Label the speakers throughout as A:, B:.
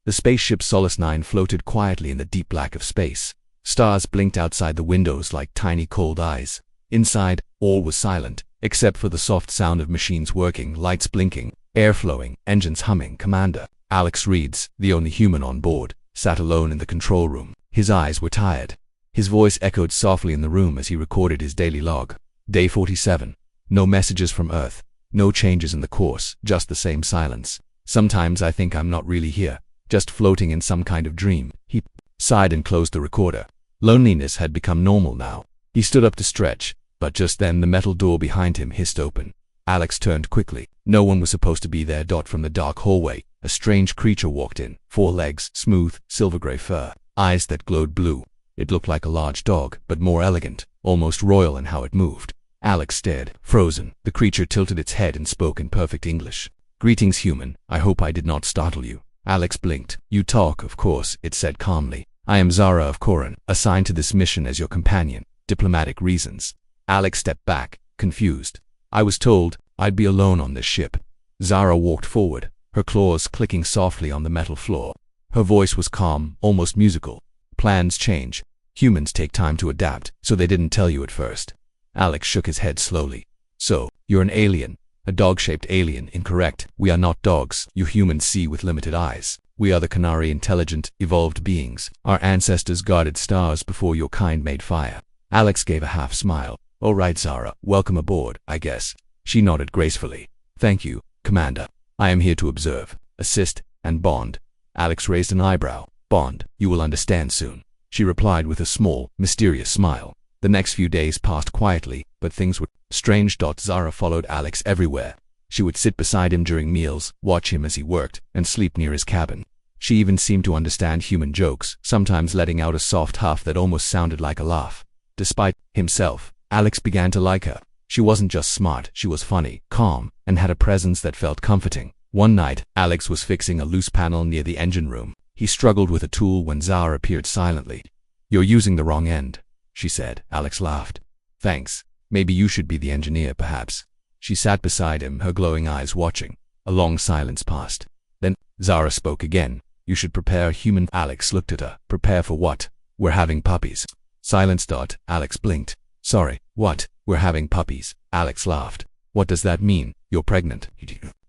A: The spaceship Solace 9 floated quietly in the deep black of space. Stars blinked outside the windows like tiny cold eyes. Inside, all was silent, except for the soft sound of machines working, lights blinking, air flowing, engines humming. Commander Alex Reeds, the only human on board, sat alone in the control room. His eyes were tired. His voice echoed softly in the room as he recorded his daily log. Day 47. No messages from Earth. No changes in the course, just the same silence. Sometimes I think I'm not really here, just floating in some kind of dream. He sighed and closed the recorder. Loneliness had become normal now. He stood up to stretch, but just then the metal door behind him hissed open. Alex turned quickly. No one was supposed to be there. From the dark hallway, a strange creature walked in. 4 legs, smooth, silver-gray fur, eyes that glowed blue. It looked like a large dog, but more elegant, almost royal in how it moved. Alex stared, frozen. The creature tilted its head and spoke in perfect English. "Greetings, human. I hope I did not startle you." Alex blinked. "You talk, of course," it said calmly. "I am Zara of Corin, assigned to this mission as your companion. Diplomatic reasons." Alex stepped back, confused. "I was told I'd be alone on this ship." Zara walked forward, her claws clicking softly on the metal floor. Her voice was calm, almost musical. "Plans change. Humans take time to adapt, so they didn't tell you at first." Alex shook his head slowly. "So, you're an alien. A dog-shaped alien. Incorrect. We are not dogs. You humans see with limited eyes. We are the canary, intelligent, evolved beings. Our ancestors guarded stars before your kind made fire." Alex gave a half smile. "All right, Zara. Welcome aboard, I guess." She nodded gracefully. "Thank you, Commander. I am here to observe, assist, and bond." Alex raised an eyebrow. "Bond, you will understand soon," she replied with a small, mysterious smile. The next few days passed quietly, but things were strange. Zara followed Alex everywhere. She would sit beside him during meals, watch him as he worked, and sleep near his cabin. She even seemed to understand human jokes, sometimes letting out a soft huff that almost sounded like a laugh. Despite himself, Alex began to like her. She wasn't just smart, she was funny, calm, and had a presence that felt comforting. One night, Alex was fixing a loose panel near the engine room. He struggled with a tool when Zara appeared silently. "You're using the wrong end," she said. Alex laughed. "Thanks. Maybe you should be the engineer, perhaps." She sat beside him, her glowing eyes watching. A long silence passed. Then, Zara spoke again. "You should prepare a human." Alex looked at her. "Prepare for what?" "We're having puppies." Silence. Alex blinked. "Sorry, what?" "We're having puppies." Alex laughed. "What does that mean? You're pregnant."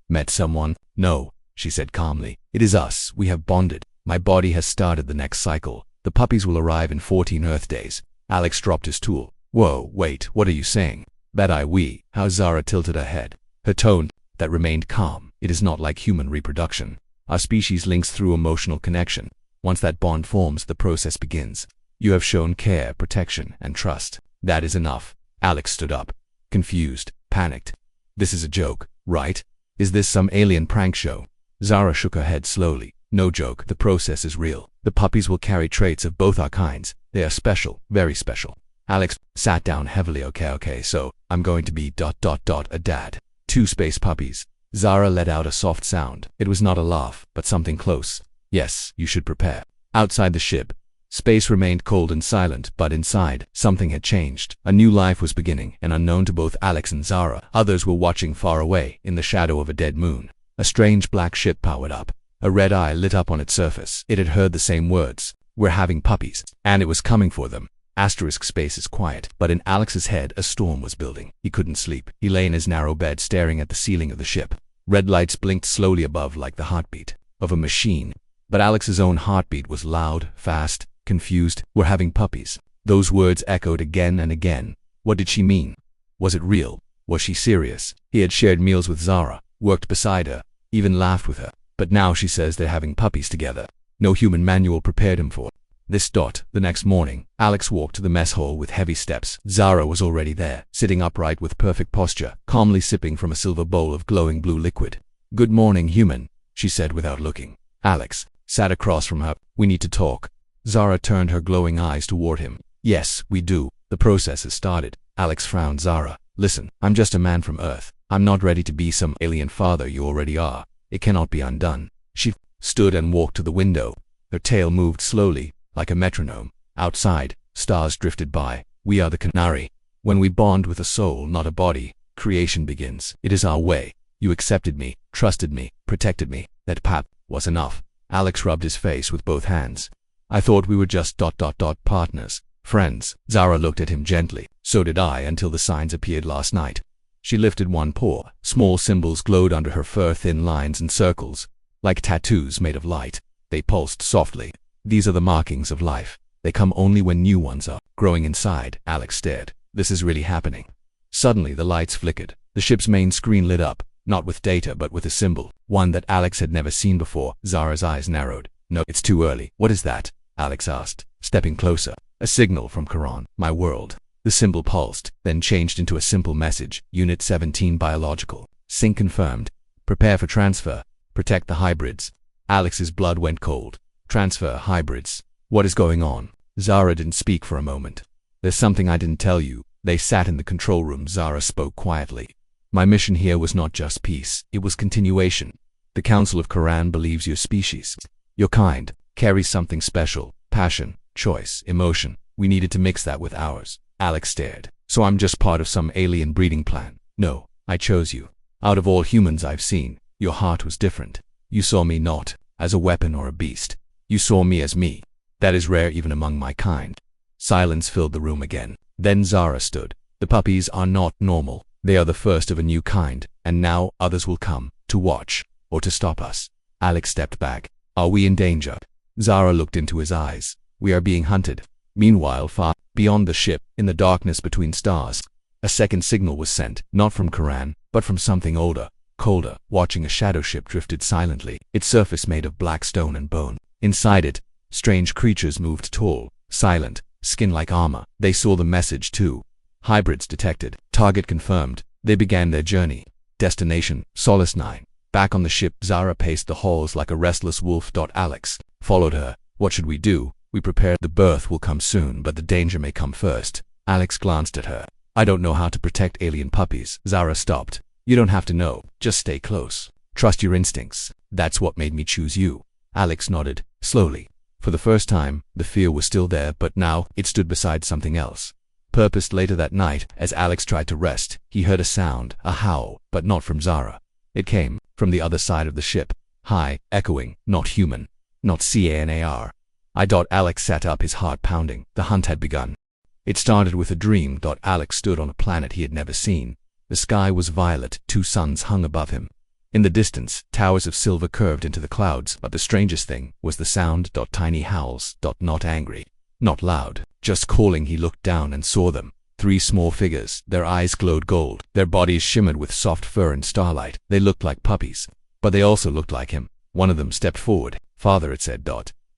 A: "Met someone?" "No," she said calmly. "It is us. We have bonded. My body has started the next cycle. The puppies will arrive in 14 Earth days." Alex dropped his tool. "Whoa, wait, what are you saying?" "We." How Zara tilted her head. Her tone, that remained calm. "It is not like human reproduction. Our species links through emotional connection. Once that bond forms, the process begins. You have shown care, protection, and trust. That is enough." Alex stood up, confused, panicked. "This is a joke, right? Is this some alien prank show?" Zara shook her head slowly. "No joke, the process is real. The puppies will carry traits of both our kinds. They are special, very special." Alex sat down heavily. Okay, so I'm going to be ... a dad. 2 space puppies." Zara let out a soft sound. It was not a laugh, but something close. "Yes, you should prepare." Outside the ship, space remained cold and silent, but inside, something had changed. A new life was beginning, and unknown to both Alex and Zara, others were watching far away, in the shadow of a dead moon. A strange black ship powered up. A red eye lit up on its surface. It had heard the same words. "We're having puppies." And it was coming for them. Space is quiet, but in Alex's head a storm was building. He couldn't sleep. He lay in his narrow bed staring at the ceiling of the ship. Red lights blinked slowly above like the heartbeat of a machine. But Alex's own heartbeat was loud, fast, confused. "We're having puppies." Those words echoed again and again. What did she mean? Was it real? Was she serious? He had shared meals with Zara, worked beside her, even laughed with her. But now she says they're having puppies together. No human manual prepared him for this. The next morning, Alex walked to the mess hall with heavy steps. Zara was already there, sitting upright with perfect posture, calmly sipping from a silver bowl of glowing blue liquid. "Good morning, human," she said without looking. Alex sat across from her. "We need to talk." Zara turned her glowing eyes toward him. "Yes, we do. The process has started." Alex frowned. "Zara, listen, I'm just a man from Earth. I'm not ready to be some alien father you already are. It cannot be undone." She stood and walked to the window. Her tail moved slowly, like a metronome. Outside, stars drifted by. "We are the canary. When we bond with a soul, not a body, creation begins. It is our way. You accepted me, trusted me, protected me. That was enough." Alex rubbed his face with both hands. I thought we were just ... partners. Friends. Zara looked at him gently. So did I until the signs appeared last night. She lifted one paw. Small symbols glowed under her fur, thin lines and circles, like tattoos made of light. They pulsed softly. These are the markings of life. They come only when new ones are growing inside. Alex stared. This is really happening. Suddenly the lights flickered. The ship's main screen lit up, not with data but with a symbol, one that Alex had never seen before. Zara's eyes narrowed. No, it's too early. What is that? Alex asked, stepping closer. A signal from Quran. My world. The symbol pulsed, then changed into a simple message. Unit 17 biological. Sync confirmed. Prepare for transfer. Protect the hybrids. Alex's blood went cold. Transfer hybrids. What is going on? Zara didn't speak for a moment. There's something I didn't tell you. They sat in the control room. Zara spoke quietly. My mission here was not just peace. It was continuation. The Council of Quran believes your species, your kind, carries something special. Passion, choice, emotion. We needed to mix that with ours. Alex stared. So I'm just part of some alien breeding plan? No, I chose you. Out of all humans I've seen, your heart was different. You saw me not as a weapon or a beast. You saw me as me. That is rare even among my kind. Silence filled the room again. Then Zara stood. The puppies are not normal. They are the first of a new kind, and now others will come, to watch, or to stop us. Alex stepped back. Are we in danger? Zara looked into his eyes. We are being hunted. Meanwhile, far beyond the ship, in the darkness between stars, a second signal was sent, not from Quran, but from something older, colder. Watching a shadow ship drifted silently, its surface made of black stone and bone. Inside it, strange creatures moved tall, silent, skin like armor. They saw the message too. Hybrids detected. Target confirmed. They began their journey. Destination, Solace 9. Back on the ship, Zara paced the halls like a restless wolf. Alex followed her. What should we do? We prepared. The birth will come soon, but the danger may come first. Alex glanced at her. I don't know how to protect alien puppies. Zara stopped. You don't have to know. Just stay close. Trust your instincts. That's what made me choose you. Alex nodded, slowly. For the first time, the fear was still there, but now it stood beside something else. Purposed later that night, as Alex tried to rest, he heard a sound, a howl, but not from Zara. It came from the other side of the ship. High, echoing, not human, not canar. Alex sat up, his heart pounding. The hunt had begun. It started with a dream. Alex stood on a planet he had never seen. The sky was violet, 2 suns hung above him. In the distance, towers of silver curved into the clouds, but the strangest thing was the sound. Tiny howls. Not angry, not loud, just calling. He looked down and saw them. 3 small figures. Their eyes glowed gold. Their bodies shimmered with soft fur and starlight. They looked like puppies, but they also looked like him. One of them stepped forward. Father, it said.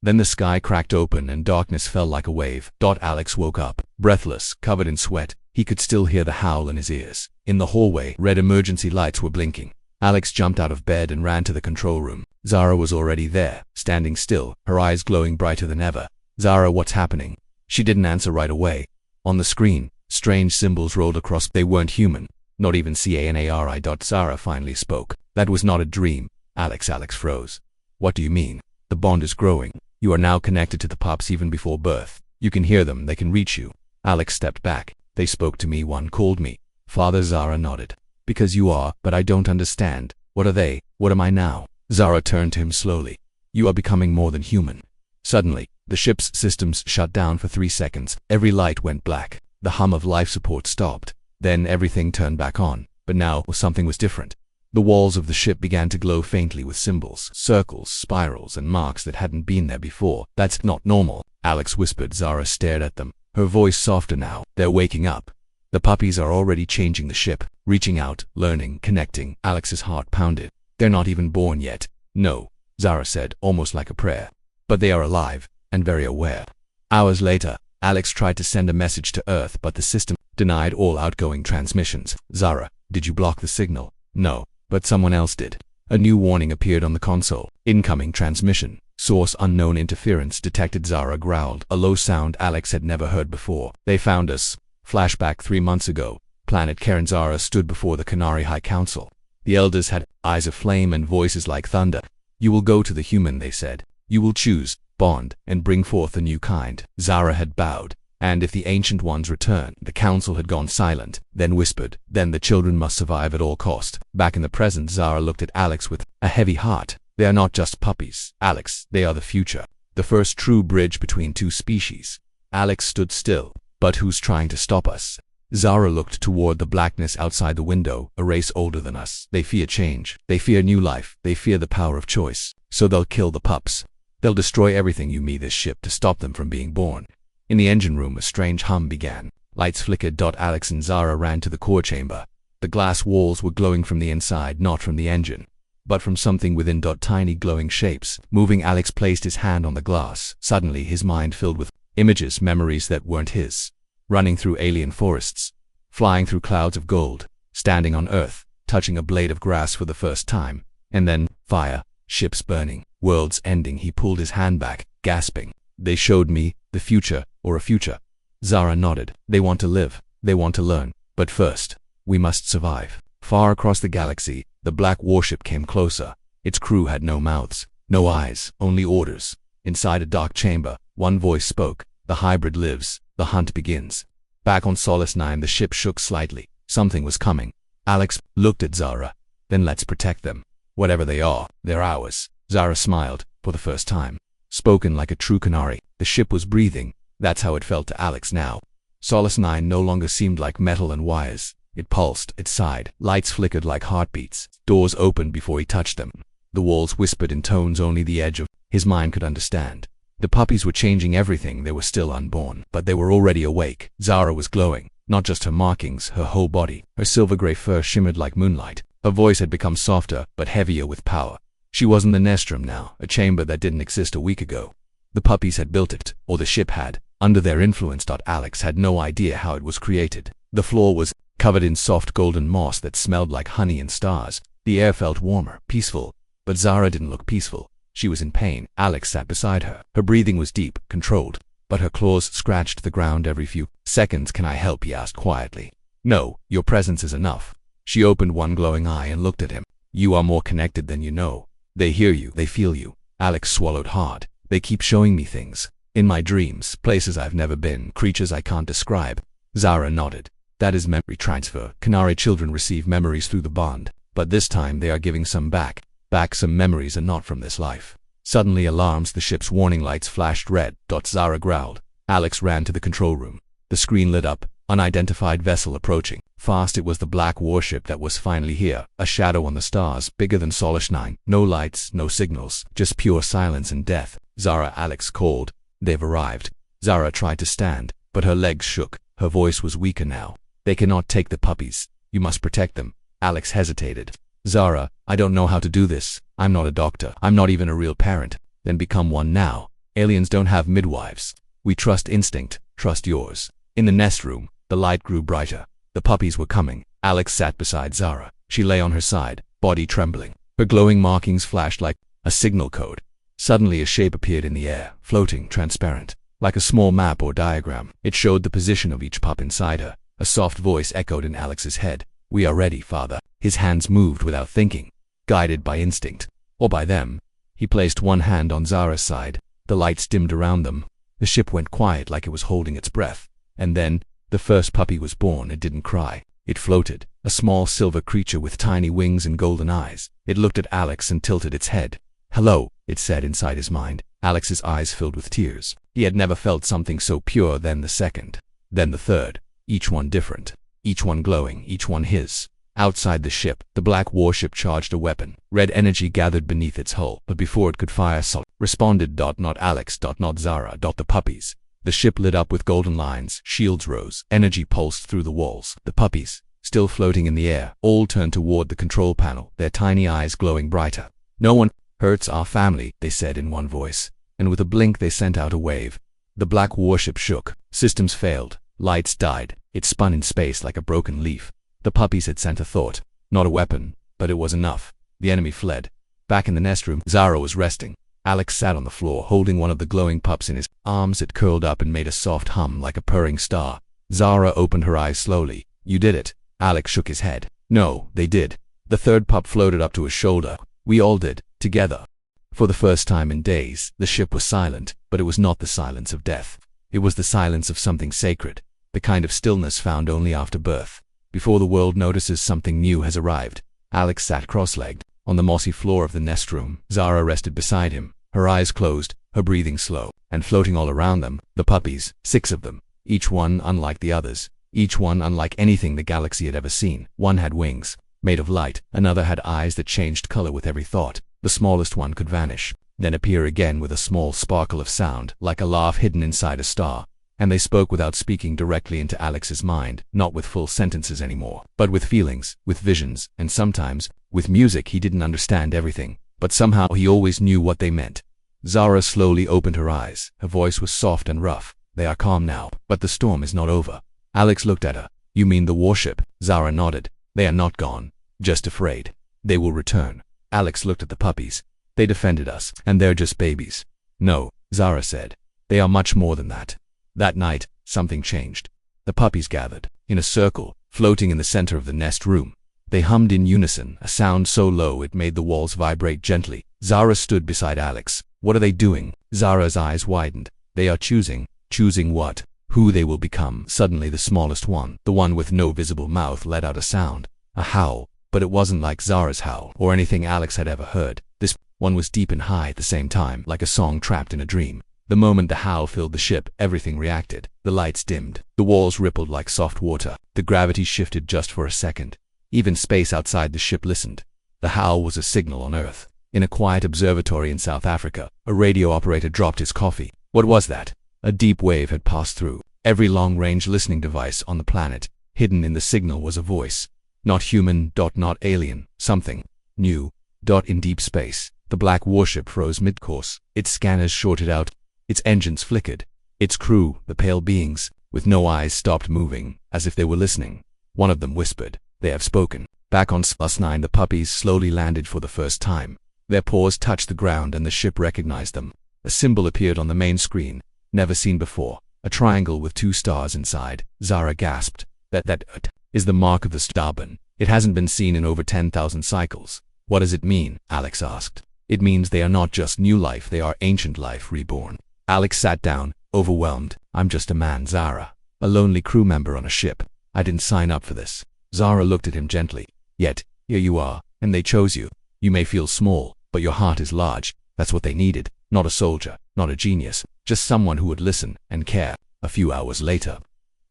A: Then the sky cracked open and darkness fell like a wave. Alex woke up, breathless, covered in sweat. He could still hear the howl in his ears. In the hallway, red emergency lights were blinking. Alex jumped out of bed and ran to the control room. Zara was already there, standing still, her eyes glowing brighter than ever. Zara, what's happening? She didn't answer right away. On the screen, strange symbols rolled across. They weren't human, not even canari. Zara finally spoke. That was not a dream. Alex froze. What do you mean? The bond is growing. You are now connected to the pups even before birth. You can hear them, they can reach you. Alex stepped back. They spoke to me, one called me Father. Zara nodded. Because you are, but I don't understand. What are they? What am I now? Zara turned to him slowly. You are becoming more than human. Suddenly, the ship's systems shut down for 3 seconds. Every light went black. The hum of life support stopped. Then everything turned back on. But now, something was different. The walls of the ship began to glow faintly with symbols, circles, spirals, and marks that hadn't been there before. That's not normal, Alex whispered. Zara stared at them, her voice softer now. They're waking up. The puppies are already changing the ship, reaching out, learning, connecting. Alex's heart pounded. They're not even born yet. No, Zara said, almost like a prayer. But they are alive, and very aware. Hours later, Alex tried to send a message to Earth, but the system denied all outgoing transmissions. Zara, did you block the signal? No, but someone else did. A new warning appeared on the console. Incoming transmission. Source unknown, interference detected. Zara growled, a low sound Alex had never heard before. They found us. Flashback 3 months ago. Planet Karen. Zara stood before the Canary High Council. The elders had eyes of flame and voices like thunder. You will go to the human, they said. You will choose, bond, and bring forth a new kind. Zara had bowed. And if the ancient ones return, the council had gone silent, then whispered, then the children must survive at all cost. Back in the present, Zara looked at Alex with a heavy heart. They are not just puppies, Alex, they are the future. The first true bridge between two species. Alex stood still. But who's trying to stop us? Zara looked toward the blackness outside the window, a race older than us. They fear change. They fear new life. They fear the power of choice. So they'll kill the pups. They'll destroy everything you meet this ship to stop them from being born. In the engine room, a strange hum began. Lights flickered. Alex and Zara ran to the core chamber. The glass walls were glowing from the inside, not from the engine, but from something within. Tiny glowing shapes. Moving, Alex placed his hand on the glass. Suddenly, his mind filled with images, memories that weren't his. Running through alien forests, flying through clouds of gold, standing on Earth, touching a blade of grass for the first time, and then fire, ships burning, worlds ending. He pulled his hand back, gasping. They showed me the future, or a future. Zara nodded. They want to live. They want to learn. But first, we must survive. Far across the galaxy, the black warship came closer. Its crew had no mouths, no eyes, only orders. Inside a dark chamber, one voice spoke. The hybrid lives. The hunt begins. Back on Solace 9, the ship shook slightly. Something was coming. Alex looked at Zara. Then let's protect them. Whatever they are, they're ours. Zara smiled, for the first time. Spoken like a true canary. The ship was breathing. That's how it felt to Alex now. Solace 9 no longer seemed like metal and wires. It pulsed, it sighed. Lights flickered like heartbeats. Doors opened before he touched them. The walls whispered in tones only the edge of his mind could understand. The puppies were changing everything. They were still unborn, but they were already awake. Zara was glowing, not just her markings, her whole body. Her silver-gray fur shimmered like moonlight. Her voice had become softer, but heavier with power. She was in the nest room now, a chamber that didn't exist a week ago. The puppies had built it, or the ship had, under their influence. Alex had no idea how it was created. The floor was covered in soft golden moss that smelled like honey and stars. The air felt warmer, peaceful, but Zara didn't look peaceful. She was in pain. Alex sat beside her. Her breathing was deep, controlled, but her claws scratched the ground every few seconds. Can I help? He asked quietly. No, your presence is enough. She opened one glowing eye and looked at him. You are more connected than you know. They hear you, they feel you. Alex swallowed hard. They keep showing me things. In my dreams, places I've never been, creatures I can't describe. Zara nodded. That is memory transfer. Canary children receive memories through the bond, but this time they are giving some back. Some memories are not from this life. Suddenly alarms, the ship's warning lights flashed red. Zara growled. Alex ran to the control room. The screen lit up. Unidentified vessel approaching. Fast, it was the black warship that was finally here. A shadow on the stars, bigger than Solace 9. No lights, no signals, just pure silence and death. Zara, Alex called. They've arrived. Zara tried to stand, but her legs shook. Her voice was weaker now. They cannot take the puppies. You must protect them. Alex hesitated. Zara, I don't know how to do this. I'm not a doctor. I'm not even a real parent. Then become one now. Aliens don't have midwives. We trust instinct. Trust yours. In the nest room, the light grew brighter. The puppies were coming. Alex sat beside Zara. She lay on her side, body trembling. Her glowing markings flashed like a signal code. Suddenly a shape appeared in the air, floating, transparent. Like a small map or diagram, it showed the position of each pup inside her. A soft voice echoed in Alex's head. We are ready, Father. His hands moved without thinking, guided by instinct, or by them. He placed one hand on Zara's side. The lights dimmed around them. The ship went quiet like it was holding its breath. And then, the first puppy was born. It didn't cry. It floated, a small silver creature with tiny wings and golden eyes. It looked at Alex and tilted its head. Hello, it said inside his mind. Alex's eyes filled with tears. He had never felt something so pure. Then the second. Then the third. Each one different. Each one glowing, each one his. Outside the ship, the black warship charged a weapon. Red energy gathered beneath its hull, but before it could fire, responded. Not Alex. Not Zara. The puppies. The ship lit up with golden lines. Shields rose. Energy pulsed through the walls. The puppies, still floating in the air, all turned toward the control panel, their tiny eyes glowing brighter. No one hurts our family, they said in one voice, and with a blink they sent out a wave. The black warship shook. Systems failed. Lights died. It spun in space like a broken leaf. The puppies had sent a thought, not a weapon, but it was enough. The enemy fled. Back in the nest room, Zara was resting. Alex sat on the floor, holding one of the glowing pups in his arms. It curled up and made a soft hum like a purring star. Zara opened her eyes slowly. You did it. Alex shook his head. No, they did. The third pup floated up to his shoulder. We all did, together. For the first time in days, the ship was silent, but it was not the silence of death. It was the silence of something sacred, the kind of stillness found only after birth, before the world notices something new has arrived. Alex sat cross-legged, On the mossy floor of the nest room, Zara rested beside him, her eyes closed, her breathing slow, and floating all around them, the puppies, 6 of them, each one unlike the others, each one unlike anything the galaxy had ever seen. One had wings, made of light, another had eyes that changed color with every thought. The smallest one could vanish, then appear again with a small sparkle of sound, like a laugh hidden inside a star. And they spoke without speaking directly into Alex's mind, not with full sentences anymore, but with feelings, with visions, and sometimes, with music. He didn't understand everything, but somehow he always knew what they meant. Zara slowly opened her eyes. Her voice was soft and rough. They are calm now, but the storm is not over. Alex looked at her. You mean the warship? Zara nodded. They are not gone, just afraid. They will return. Alex looked at the puppies. They defended us, and they're just babies. No, Zara said. They are much more than that. That night, something changed. The puppies gathered, in a circle, floating in the center of the nest room. They hummed in unison, a sound so low it made the walls vibrate gently. Zara stood beside Alex. What are they doing? Zara's eyes widened. They are choosing. Choosing what? Who they will become. Suddenly the smallest one, the one with no visible mouth, let out a sound. A howl. But it wasn't like Zara's howl, or anything Alex had ever heard. This one was deep and high at the same time, like a song trapped in a dream. The moment the howl filled the ship, everything reacted. The lights dimmed. The walls rippled like soft water. The gravity shifted just for a second. Even space outside the ship listened. The howl was a signal on Earth. In a quiet observatory in South Africa, a radio operator dropped his coffee. What was that? A deep wave had passed through. Every long-range listening device on the planet, hidden in the signal, was a voice. Not human, not alien, something new, in deep space. The black warship froze mid-course. Its scanners shorted out. Its engines flickered. Its crew, the pale beings, with no eyes, stopped moving, as if they were listening. One of them whispered, "They have spoken." Back on +9, the puppies slowly landed for the first time. Their paws touched the ground and the ship recognized them. A symbol appeared on the main screen, never seen before. A triangle with 2 stars inside. Zara gasped. That is the mark of the Starbin. It hasn't been seen in over 10,000 cycles. What does it mean? Alex asked. It means they are not just new life, they are ancient life reborn. Alex sat down, overwhelmed. I'm just a man, Zara. A lonely crew member on a ship. I didn't sign up for this. Zara looked at him gently. Yet, here you are, and they chose you. You may feel small, but your heart is large. That's what they needed. Not a soldier, not a genius, just someone who would listen and care. A few hours later,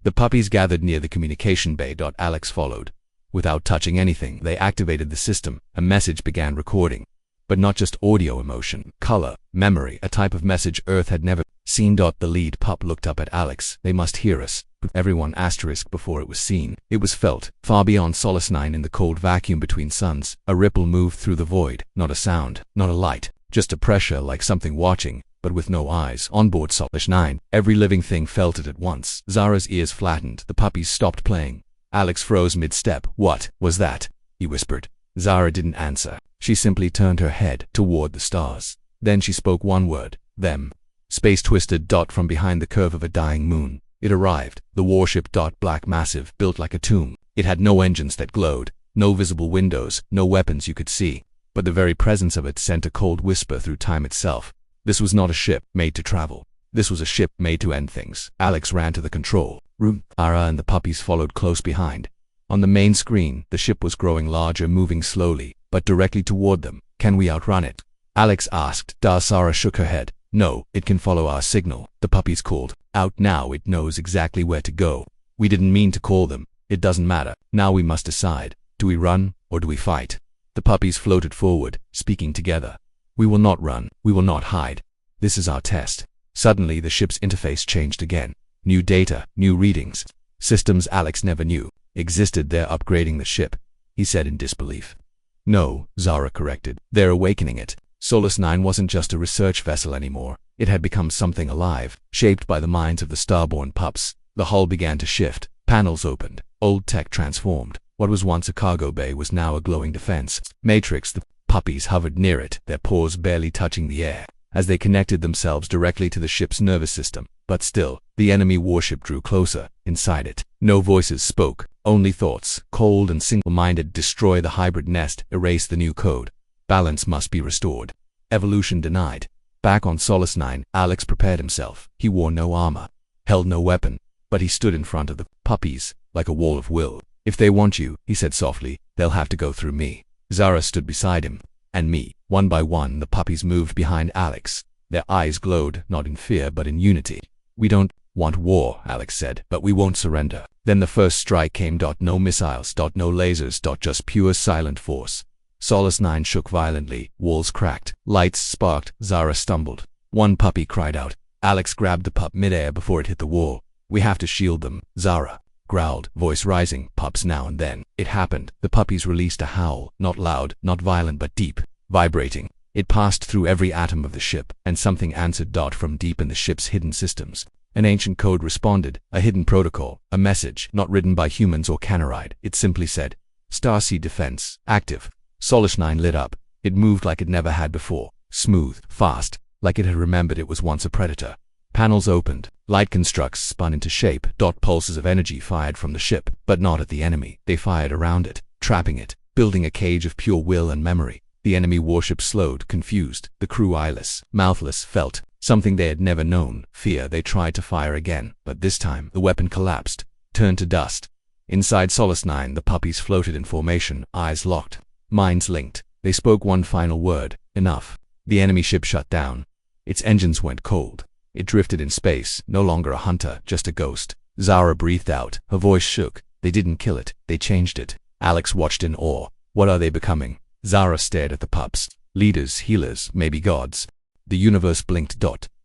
A: the puppies gathered near the communication bay. Alex followed. Without touching anything, they activated the system. A message began recording. But not just audio, emotion, color, memory, a type of message Earth had never seen. The lead pup looked up at Alex. They must hear us. Everyone asterisk before it was seen. It was felt, far beyond Solace 9 in the cold vacuum between suns. A ripple moved through the void. Not a sound, not a light, just a pressure like something watching, but with no eyes. On board Solace 9, every living thing felt it at once. Zara's ears flattened. The puppies stopped playing. Alex froze mid-step. What was that? He whispered. Zara didn't answer. She simply turned her head toward the stars. Then she spoke one word. Them. Space twisted. From behind the curve of a dying moon. It arrived. The warship. Black, massive, built like a tomb. It had no engines that glowed, no visible windows, no weapons you could see. But the very presence of it sent a cold whisper through time itself. This was not a ship made to travel. This was a ship made to end things. Alex ran to the control room. Zara and the puppies followed close behind. On the main screen, the ship was growing larger, moving slowly, but directly toward them. Can we outrun it? Alex asked. Zara shook her head. No, it can follow our signal. The puppies called out. Now it knows exactly where to go. We didn't mean to call them. It doesn't matter. Now we must decide. Do we run, or do we fight? The puppies floated forward, speaking together. We will not run. We will not hide. This is our test. Suddenly the ship's interface changed again. New data, new readings. Systems Alex never knew existed. They're upgrading the ship, he said in disbelief. No, Zara corrected. They're awakening it. Solace 9 wasn't just a research vessel anymore. It had become something alive, shaped by the minds of the starborn pups. The hull began to shift. Panels opened. Old tech transformed. What was once a cargo bay was now a glowing defense matrix. The puppies hovered near it, their paws barely touching the air, as they connected themselves directly to the ship's nervous system. But still, the enemy warship drew closer. Inside it, no voices spoke, only thoughts, cold and single-minded. Destroy the hybrid nest, erase the new code. Balance must be restored. Evolution denied. Back on Solace 9, Alex prepared himself. He wore no armor, held no weapon, but he stood in front of the puppies, like a wall of will. If they want you, he said softly, they'll have to go through me. Zara stood beside him. And me. One by one, the puppies moved behind Alex. Their eyes glowed, not in fear, but in unity. We don't want war, Alex said, but we won't surrender. Then the first strike came. No missiles. No lasers. Just pure silent force. Solace 9 shook violently. Walls cracked. Lights sparked. Zara stumbled. One puppy cried out. Alex grabbed the pup midair before it hit the wall. We have to shield them, Zara growled, voice rising. Pups now and then. It happened. The puppies released a howl, not loud, not violent, but deep, vibrating. It passed through every atom of the ship, and something answered. From deep in the ship's hidden systems. An ancient code responded, a hidden protocol, a message not written by humans or canine. It simply said, Starseed defense, active. Solace 9 lit up. It moved like it never had before. Smooth, fast, like it had remembered it was once a predator. Panels opened. Light constructs spun into shape. Pulses of energy fired from the ship, but not at the enemy. They fired around it, trapping it, building a cage of pure will and memory. The enemy warship slowed, confused. The crew eyeless, mouthless, felt something they had never known, fear. They tried to fire again, but this time the weapon collapsed, turned to dust. Inside Solace 9, the puppies floated in formation, eyes locked, minds linked. They spoke one final word, enough. The enemy ship shut down. Its engines went cold. It drifted in space, no longer a hunter, just a ghost. Zara breathed out, her voice shook. They didn't kill it, they changed it. Alex watched in awe. What are they becoming? Zara stared at the pups. Leaders, healers, maybe gods. The universe blinked.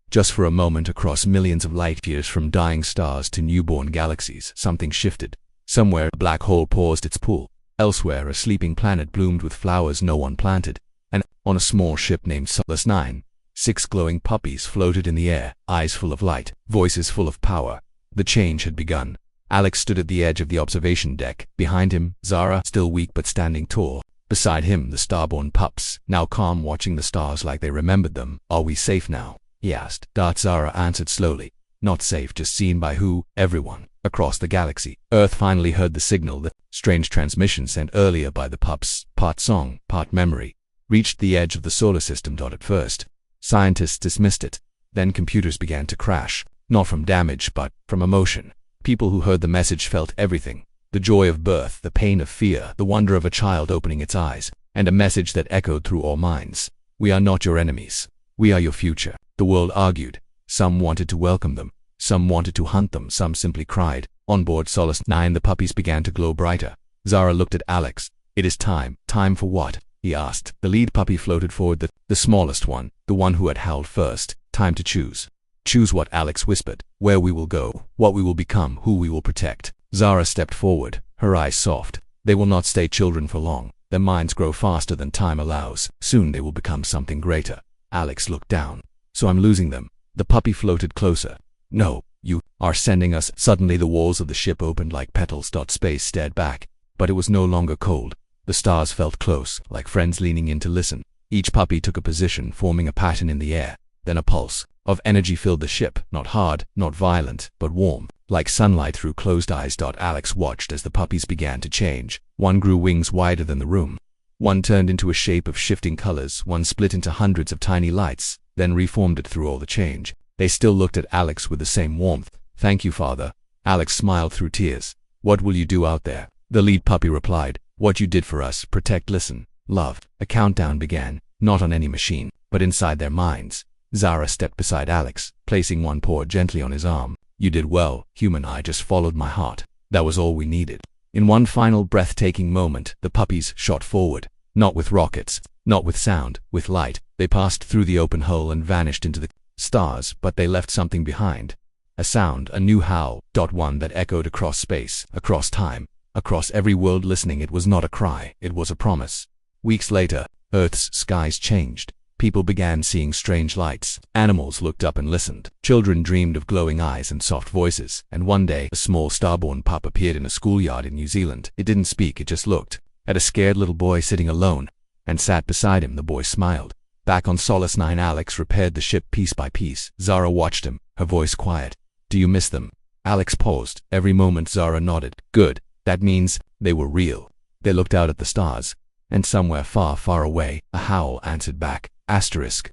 A: Just for a moment, across millions of light years from dying stars to newborn galaxies, something shifted. Somewhere, a black hole paused its pool. Elsewhere, a sleeping planet bloomed with flowers no one planted. And on a small ship named Solace 9, 6 glowing puppies floated in the air, eyes full of light, voices full of power. The change had begun. Alex stood at the edge of the observation deck. Behind him, Zara, still weak but standing tall. Beside him, the starborn pups, now calm, watching the stars like they remembered them. Are we safe now? He asked. Zara answered slowly. Not safe, just seen by who? Everyone. Across the galaxy. Earth finally heard the signal, the strange transmission sent earlier by the pups, part song, part memory, reached the edge of the solar system. At first, scientists dismissed it. Then computers began to crash, not from damage, but from emotion. People who heard the message felt everything. The joy of birth, the pain of fear, the wonder of a child opening its eyes, and a message that echoed through all minds. We are not your enemies. We are your future. The world argued. Some wanted to welcome them. Some wanted to hunt them. Some simply cried. On board Solace 9, the puppies began to glow brighter. Zara looked at Alex. It is time. Time for what? He asked. The lead puppy floated forward, the smallest one, the one who had howled first. Time to choose. Choose what? Alex whispered. Where we will go, what we will become, who we will protect. Zara stepped forward, her eyes soft. They will not stay children for long. Their minds grow faster than time allows. Soon they will become something greater. Alex looked down. So I'm losing them. The puppy floated closer. No, you are sending us. Suddenly the walls of the ship opened like petals. Space stared back, but it was no longer cold. The stars felt close, like friends leaning in to listen. Each puppy took a position, forming a pattern in the air. Then a pulse of energy filled the ship, not hard, not violent, but warm, like sunlight through closed eyes. Alex watched as the puppies began to change. One grew wings wider than the room. One turned into a shape of shifting colors. One split into hundreds of tiny lights, then reformed it through all the change. They still looked at Alex with the same warmth. Thank you, Father. Alex smiled through tears. What will you do out there? The lead puppy replied. What you did for us, protect, listen, love. A countdown began, not on any machine, but inside their minds. Zara stepped beside Alex, placing one paw gently on his arm. You did well, human. I just followed my heart. That was all we needed. In one final breathtaking moment, the puppies shot forward. Not with rockets, not with sound, with light. They passed through the open hole and vanished into the stars, but they left something behind. A sound, a new howl. One that echoed across space, across time, across every world listening. It was not a cry, it was a promise. Weeks later, Earth's skies changed. People began seeing strange lights. Animals looked up and listened. Children dreamed of glowing eyes and soft voices. And one day, a small starborn pup appeared in a schoolyard in New Zealand. It didn't speak, it just looked at a scared little boy sitting alone, and sat beside him. The boy smiled. Back on Solace 9, Alex repaired the ship piece by piece. Zara watched him, her voice quiet. Do you miss them? Alex paused. Every moment. Zara nodded. Good. That means they were real. They looked out at the stars, and somewhere far, far away, a howl answered back. Asterisk.